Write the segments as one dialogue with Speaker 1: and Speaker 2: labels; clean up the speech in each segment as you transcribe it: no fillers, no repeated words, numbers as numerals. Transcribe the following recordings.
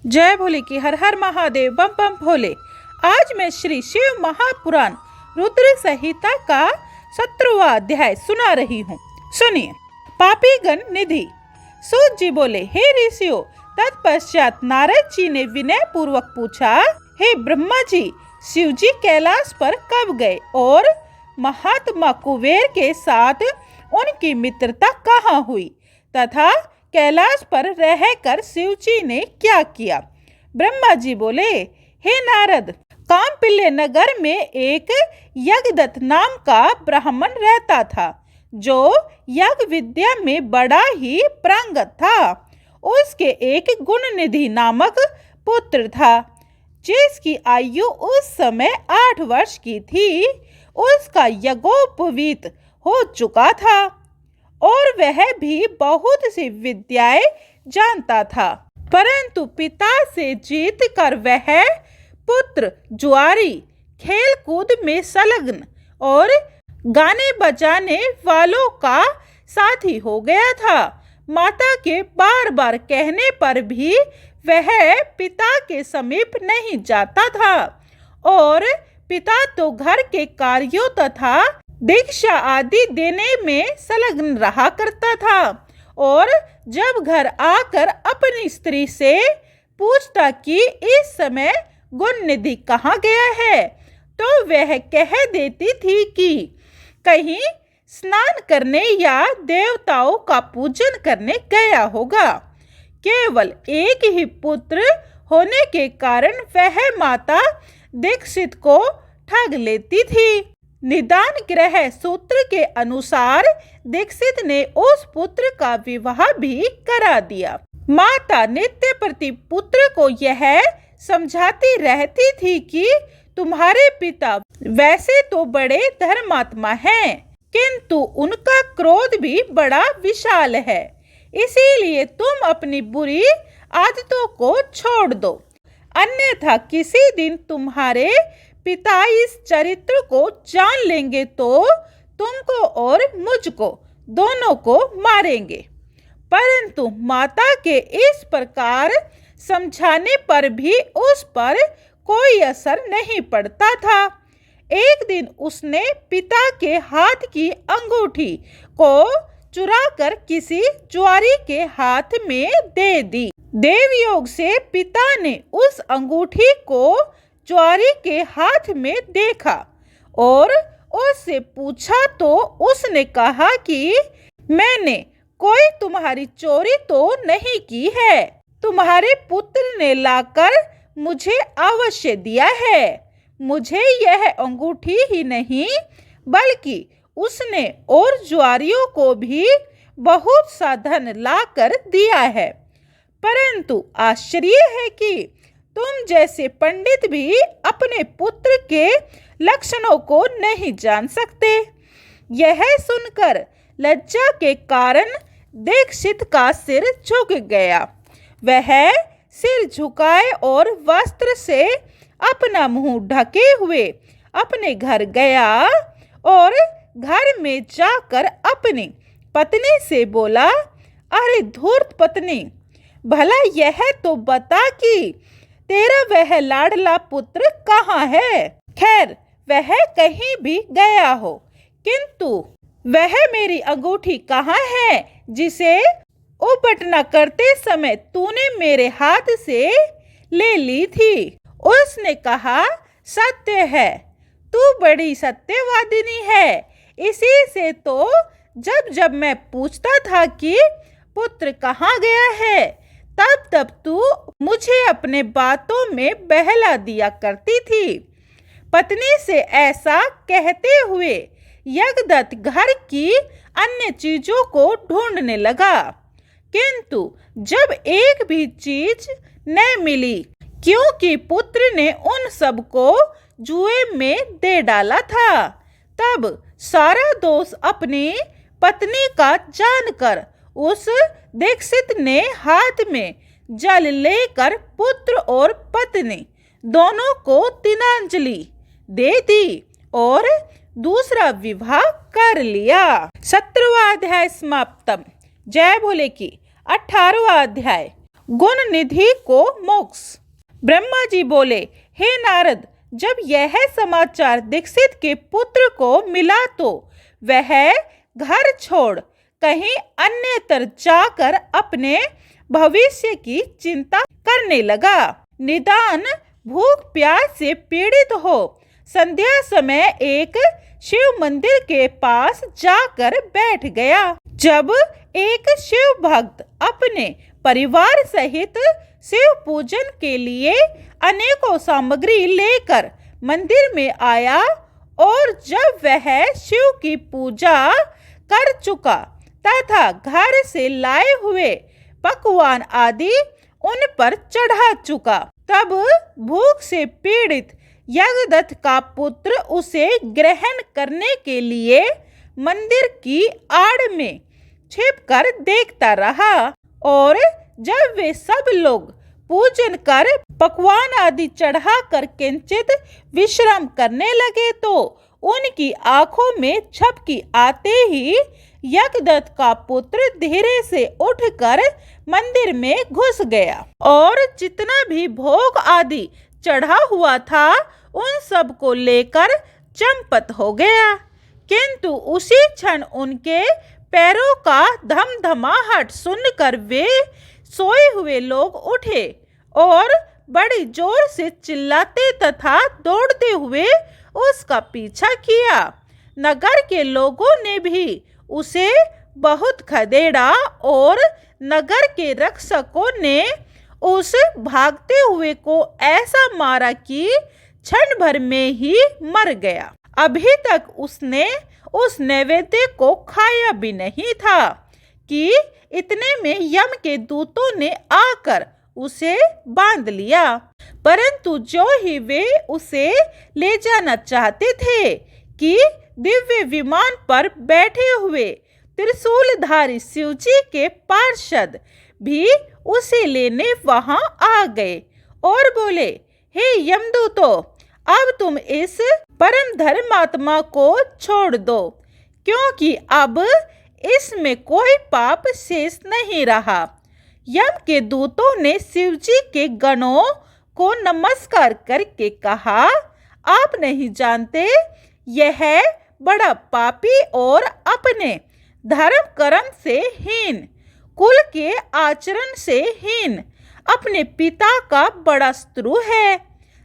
Speaker 1: जय भोले की हर हर महादेव बम बम भोले। आज मैं श्री शिव महापुराण रुद्र संहिता का 17वां अध्याय सुना रही हूँ। सुनिए। पापीगण निधि। सूत जी बोले, हे ऋषियों। तत्पश्चात नारद जी ने विनय पूर्वक पूछा, हे ब्रह्मा जी, शिव जी कैलाश पर कब गए और महात्मा कुबेर के साथ उनकी मित्रता कहाँ हुई तथा कैलाश पर रहकर शिव जी ने क्या किया। ब्रह्मा जी बोले, हे नारद, कामपिल्य नगर में एक यज्ञदत्त नाम का ब्राह्मण रहता था, जो यज्ञ विद्या में बड़ा ही पारंगत था। उसके एक गुणनिधि नामक पुत्र था, जिसकी आयु उस समय 8 वर्ष की थी। उसका यज्ञोपवीत हो चुका था और वह भी बहुत सी विद्याएं जानता था, परंतु पिता से जीत कर वह पुत्र जुआरी, खेल कूद में संलग्न और गाने बजाने वालों का साथी हो गया था। माता के बार बार कहने पर भी वह पिता के समीप नहीं जाता था और पिता तो घर के कार्यों तथा दीक्षा आदि देने में संलग्न रहा करता था। और जब घर आकर अपनी स्त्री से पूछता कि इस समय गुणनिधि कहाँ गया है, तो वह कह देती थी कि कहीं स्नान करने या देवताओं का पूजन करने गया होगा। केवल एक ही पुत्र होने के कारण वह माता दीक्षित को ठग लेती थी। निदान ग्रह सूत्र के अनुसार दीक्षित ने उस पुत्र का विवाह भी करा दिया। माता नित्य प्रति पुत्र को यह समझाती रहती थी कि तुम्हारे पिता वैसे तो बड़े धर्मात्मा हैं, किंतु उनका क्रोध भी बड़ा विशाल है, इसीलिए तुम अपनी बुरी आदतों को छोड़ दो, अन्यथा किसी दिन तुम्हारे पिता इस चरित्र को जान लेंगे तो तुमको और मुझको दोनों को मारेंगे। परंतु माता के इस प्रकार समझाने पर भी उस पर कोई असर नहीं पड़ता था। एक दिन उसने पिता के हाथ की अंगूठी को चुराकर किसी जुआरी के हाथ में दे दी। देवयोग से पिता ने उस अंगूठी को जुआरी के हाथ में देखा और उससे पूछा, तो उसने कहा कि मैंने कोई तुम्हारी चोरी तो नहीं की है, तुम्हारे पुत्र ने लाकर मुझे अवश्य दिया है। मुझे यह अंगूठी ही नहीं बल्कि उसने और जुआरियों को भी बहुत सा धन लाकर दिया है, परंतु आश्चर्य है कि तुम जैसे पंडित भी अपने पुत्र के लक्षणों को नहीं जान सकते। यह सुनकर लज्जा के कारण दीक्षित का सिर झुक गया। वह सिर झुकाए और वस्त्र से अपना मुंह ढके हुए अपने घर गया और घर में जाकर अपनी पत्नी से बोला, अरे धूर्त पत्नी, भला यह तो बता कि तेरा वह लाडला पुत्र कहाँ है। खैर, वह कहीं भी गया हो, किंतु वह मेरी अंगूठी कहाँ है जिसे उपटना करते समय तूने मेरे हाथ से ले ली थी। उसने कहा, सत्य है, तू बड़ी सत्यवादिनी है। इसी से तो जब जब मैं पूछता था कि पुत्र कहाँ गया है, तब तब तू मुझे अपने बातों में बहला दिया करती थी। पत्नी से ऐसा कहते हुए यज्ञदत्त घर की अन्य चीजों को ढूंढने लगा, किंतु जब एक भी चीज न मिली, क्योंकि पुत्र ने उन सब को जुए में दे डाला था, तब सारा दोष अपनी पत्नी का जानकर उस दीक्षित ने हाथ में जल लेकर पुत्र और पत्नी दोनों को तिलांजलि दे दी और दूसरा विवाह कर लिया। 17वां अध्याय समाप्तम। जय भोले की 18वां अध्याय। गुण निधि को मोक्ष। ब्रह्मा जी बोले, हे नारद, जब यह समाचार दीक्षित के पुत्र को मिला तो वह घर छोड़ कहीं अन्यत्र जाकर अपने भविष्य की चिंता करने लगा। निदान भूख प्यास से पीड़ित हो संध्या समय एक शिव मंदिर के पास जाकर बैठ गया। जब एक शिव भक्त अपने परिवार सहित शिव पूजन के लिए अनेकों सामग्री लेकर मंदिर में आया और जब वह शिव की पूजा कर चुका तथा घर से लाए हुए पकवान आदि उन पर चढ़ा चुका, तब भूख से पीड़ित यज्ञदत्त का पुत्र उसे ग्रहण करने के लिए मंदिर की आड़ में छिपकर देखता रहा। और जब वे सब लोग पूजन कर पकवान आदि चढ़ाकर किंचित विश्राम करने लगे तो उनकी आंखों में झपकी आते ही यज्ञदत्त का पुत्र धीरे से उठकर मंदिर में घुस गया और जितना भी भोग आदि चढ़ा हुआ था उन सब को लेकर चंपत हो गया। किंतु उसी क्षण उनके पैरों का धमधमाहट सुनकर वे सोए हुए लोग उठे और बड़ी जोर से चिल्लाते तथा दौड़ते हुए उसका पीछा किया। नगर के लोगों ने भी उसे बहुत खदेड़ा और नगर के रक्षकों ने उस भागते हुए को ऐसा मारा कि क्षण भर में ही मर गया। अभी तक उसने उस नैवेद्य को खाया भी नहीं था कि इतने में यम के दूतों ने आकर उसे बांध लिया। परंतु जो ही वे उसे ले जाना चाहते थे कि दिव्य विमान पर बैठे हुए त्रिशूलधारी शिवजी के पार्षद भी उसे लेने वहां आ गए और बोले, हे यमदूतों, अब तुम इस परम धर्मात्मा को छोड़ दो, क्योंकि अब इसमें कोई पाप शेष नहीं रहा। यम के दूतों ने शिवजी के गणों को नमस्कार करके कहा, आप नहीं जानते यह बड़ा पापी और अपने धर्म कर्म से हीन, कुल के आचरण से हीन, अपने पिता का बड़ा शत्रु है।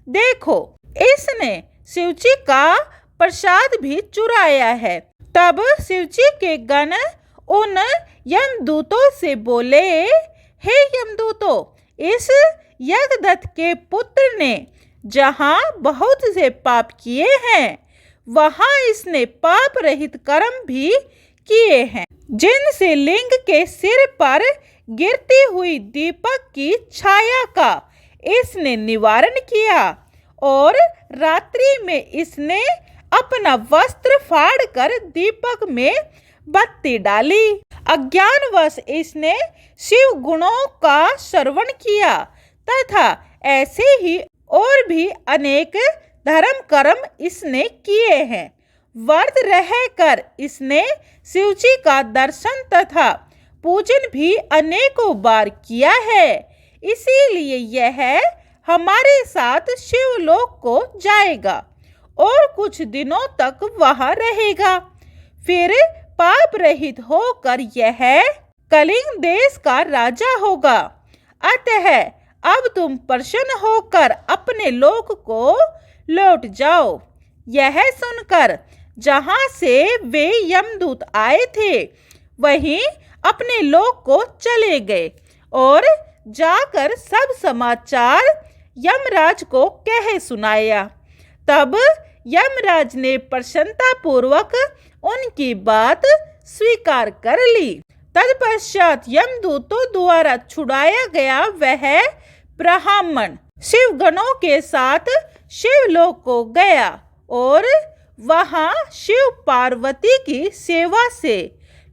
Speaker 1: देखो, इसने शिवजी का प्रसाद भी चुराया है। तब शिवजी के गण उन यमदूतों से बोले, हे यमदूतों, इस यज्ञदत्त के पुत्र ने जहाँ बहुत से पाप किए हैं वहाँ इसने पाप रहित कर्म भी किए हैं, जिनसे लिंग के सिर पर गिरती हुई दीपक की छाया का इसने निवारण किया और रात्रि में इसने अपना वस्त्र फाड़कर दीपक में बत्ती डाली। अज्ञानवश इसने शिव गुणों का श्रवण किया तथा ऐसे ही और भी अनेक धर्म कर्म इसने किए हैं। व्रत रहकर इसने शिवजी का दर्शन तथा पूजन भी अनेकों बार किया है, इसीलिए यह हमारे साथ शिवलोक को जाएगा और कुछ दिनों तक वहां रहेगा। फिर पाप रहित होकर यह कलिंग देश का राजा होगा। अतः अब तुम प्रसन्न होकर अपने लोक को लौट जाओ। यह सुनकर जहां से वे यमदूत आए थे वहीं अपने लोक को चले गए और जाकर सब समाचार यमराज को कह सुनाया। तब यमराज ने प्रसन्नता पूर्वक उनकी बात स्वीकार कर ली। तत्पश्चात यमदूतों द्वारा छुड़ाया गया वह ब्राह्मण शिवगणों के साथ शिवलोक को गया और वहां शिव पार्वती की सेवा से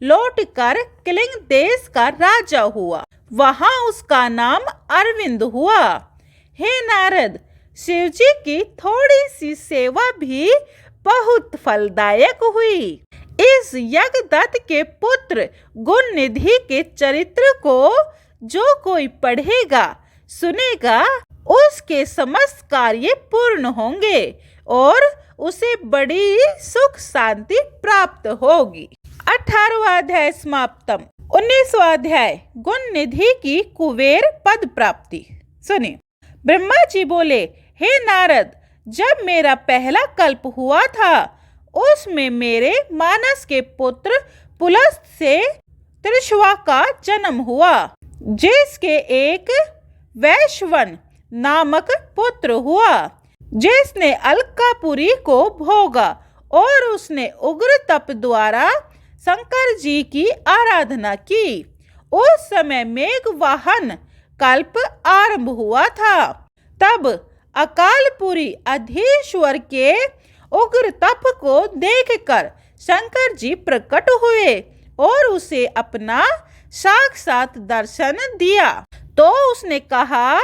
Speaker 1: लौटकर कलिंग देश का राजा हुआ। वहां उसका नाम अरविंद हुआ। हे नारद, शिवजी की थोड़ी सी सेवा भी बहुत फलदायक हुई। इस यज्ञदत्त के पुत्र गुण निधि के चरित्र को जो कोई पढ़ेगा सुनेगा उसके समस्त कार्य पूर्ण होंगे और उसे बड़ी सुख शांति प्राप्त होगी। 18वां अध्याय समाप्तम। 19वां अध्याय गुण निधि की कुबेर पद प्राप्ति। सुनिए। ब्रह्मा जी बोले, हे नारद, जब मेरा पहला कल्प हुआ था उसमें मेरे मानस के पुत्र पुलस्त से त्रिशवा का जन्म हुआ, जिसके एक वैश्वन नामक पुत्र हुआ, जिसने अलकापुरी को भोगा और उसने उग्र तप द्वारा शंकर जी की आराधना की। उस समय मेघवाहन कल्प आरंभ हुआ था। तब अकालपुरी अधीश्वर के उग्र तप को देखकर शंकर जी प्रकट हुए और उसे अपना साक्षात दर्शन दिया। तो उसने कहा,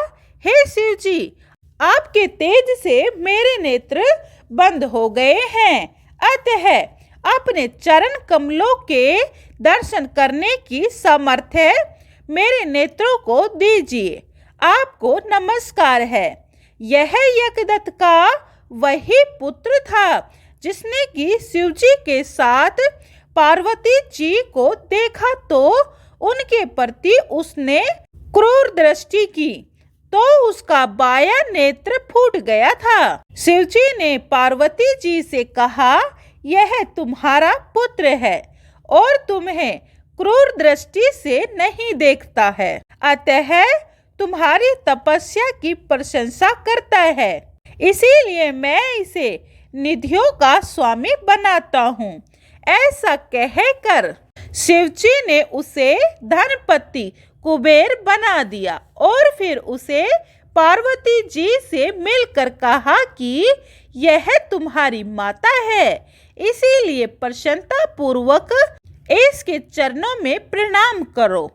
Speaker 1: हे शिव जी, आपके तेज से मेरे नेत्र बंद हो गए हैं, अतः अपने चरण कमलों के दर्शन करने की सामर्थ्य मेरे नेत्रों को दीजिए। आपको नमस्कार है। यह यज्ञदत्त का वही पुत्र था जिसने कि शिव जी के साथ पार्वती जी को देखा तो उनके प्रति उसने क्रूर दृष्टि की, तो उसका बायां नेत्र फूट गया था। शिव जी ने पार्वती जी से कहा, यह तुम्हारा पुत्र है और तुम्हें क्रूर दृष्टि से नहीं देखता है, अतः तुम्हारी तपस्या की प्रशंसा करता है, इसीलिए मैं इसे निधियों का स्वामी बनाता हूँ। ऐसा कहकर शिव जी ने उसे धनपति कुबेर बना दिया और फिर उसे पार्वती जी से मिलकर कहा कि यह तुम्हारी माता है, इसीलिए प्रसन्नता पूर्वक इसके चरणों में प्रणाम करो।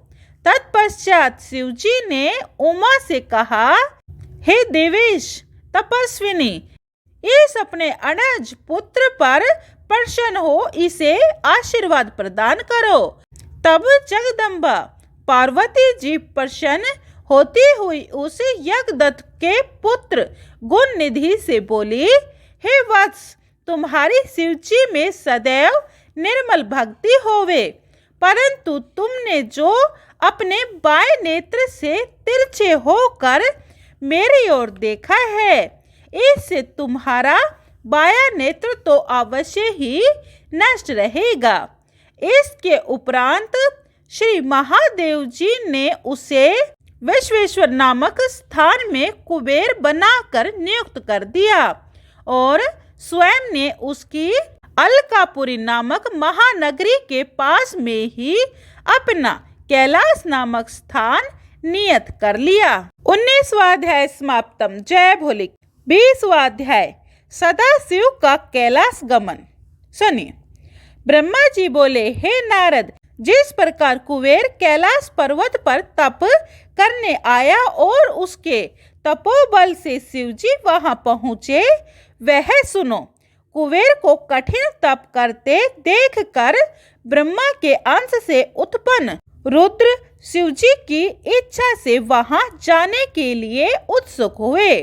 Speaker 1: तत्पश्चात शिव जी ने उमा से कहा, हे देवेश तपस्विनी, इस अपने अनज पुत्र पर प्रसन्न हो इसे आशीर्वाद प्रदान करो। तब जगदम्बा पार्वती जी प्रसन्न होती हुई उस यज्ञदत्त के पुत्र गुण निधि से बोली, हे वत्स, तुम्हारी शिव जी में सदैव निर्मल भक्ति होवे, परंतु तुमने जो अपने बाएं नेत्र से तिरछे होकर मेरी ओर देखा है, इससे तुम्हारा बायां नेत्र तो अवश्य ही नष्ट रहेगा। इसके उपरांत श्री महादेव जी ने उसे विश्वेश्वर नामक स्थान में कुबेर बनाकर नियुक्त कर दिया और स्वयं ने उसकी अलकापुरी नामक महानगरी के पास में ही अपना कैलाश नामक स्थान नियत कर लिया। 19वां अध्याय समाप्तम। जय भोले। 20वां अध्याय सदाशिव का कैलाश गमन। सुनिए। ब्रह्मा जी बोले, हे नारद, जिस प्रकार कुबेर कैलाश पर्वत पर तप करने आया और उसके तपोबल से शिव जी वहां पहुंचे, वह सुनो। कुबेर को कठिन तप करते देखकर ब्रह्मा के अंश से उत्पन्न रुद्र शिव जी की इच्छा से वहां जाने के लिए उत्सुक हुए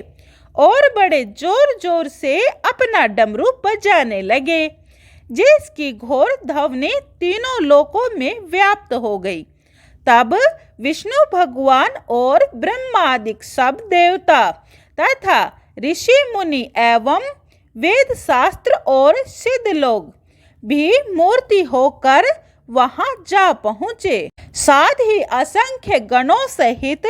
Speaker 1: और बड़े जोर जोर से अपना डमरू बजाने लगे, जिसकी घोर ध्वनि तीनों लोकों में व्याप्त हो गई। तब विष्णु भगवान और ब्रह्मादिक सब देवता तथा ऋषि मुनि एवं वेद शास्त्र और सिद्ध लोग भी मूर्ति होकर वहां जा पहुंचे। साथ ही असंख्य गणों सहित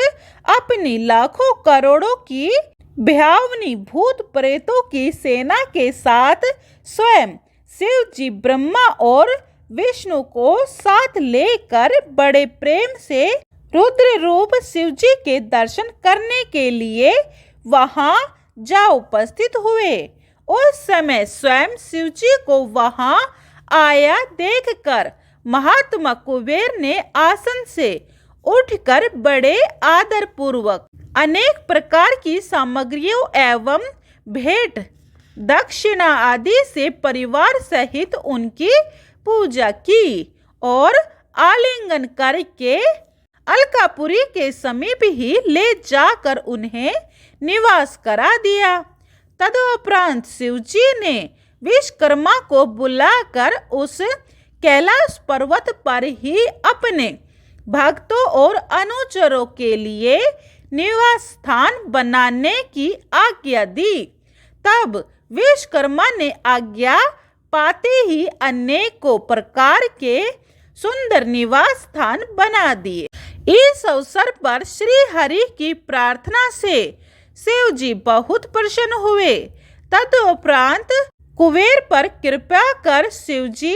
Speaker 1: अपनी लाखों करोड़ों की भयावनी भूत प्रेतों की सेना के साथ स्वयं शिव जी ब्रह्मा और विष्णु को साथ लेकर बड़े प्रेम से रुद्र रूप शिव जी के दर्शन करने के लिए वहां जा उपस्थित हुए। उस समय स्वयं शिव जी को वहां आया देखकर महात्मा कुबेर ने आसन से उठकर बड़े आदर पूर्वक अनेक प्रकार की सामग्रियों एवं भेंट दक्षिणा आदि से परिवार सहित उनकी पूजा की और आलिंगन करके अलकापुरी के समीप ही ले जाकर उन्हें निवास करा दिया। तदुपरांत शिवजी ने विश्वकर्मा को बुलाकर उस कैलाश पर्वत पर ही अपने भक्तों और अनुचरों के लिए निवास स्थान बनाने की आज्ञा दी। तब विश्वकर्मा ने आज्ञा पाते ही अनेकों प्रकार के सुंदर निवास स्थान बना दिए। इस अवसर पर श्री हरि की प्रार्थना से शिव जी बहुत प्रसन्न हुए। तदुपरांत कुबेर पर कृपा कर शिव जी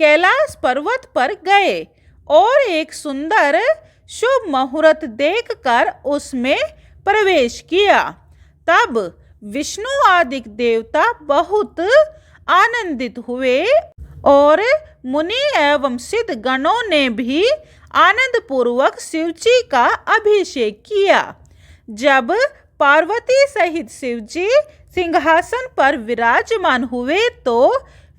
Speaker 1: कैलाश पर्वत पर गए और एक सुंदर शुभ मुहूर्त देखकर उसमें प्रवेश किया। तब विष्णु आदि देवता बहुत आनंदित हुए और मुनि एवं सिद्ध गणों ने भी आनंद पूर्वक शिव जी का अभिषेक किया। जब पार्वती सहित शिव जी सिंहासन पर विराजमान हुए तो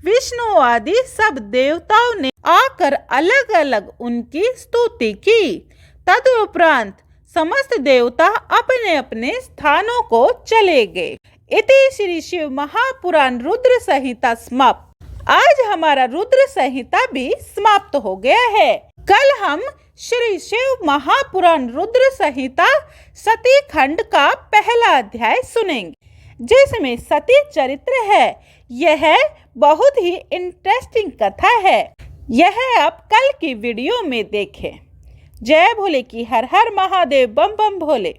Speaker 1: विष्णु आदि सब देवताओं ने आकर अलग अलग उनकी स्तुति की। तदुपरांत समस्त देवता अपने अपने स्थानों को चले गए। इति श्री शिव महापुराण रुद्र संहिता समाप्त। आज हमारा रुद्र संहिता भी समाप्त हो गया है। कल हम श्री शिव महापुराण रुद्र संहिता सती खंड का पहला अध्याय सुनेंगे, जिसमें सती चरित्र है। यह बहुत ही इंटरेस्टिंग कथा है। यह आप कल की वीडियो में देखें। जय भोले की हर हर महादेव, बम बम भोले।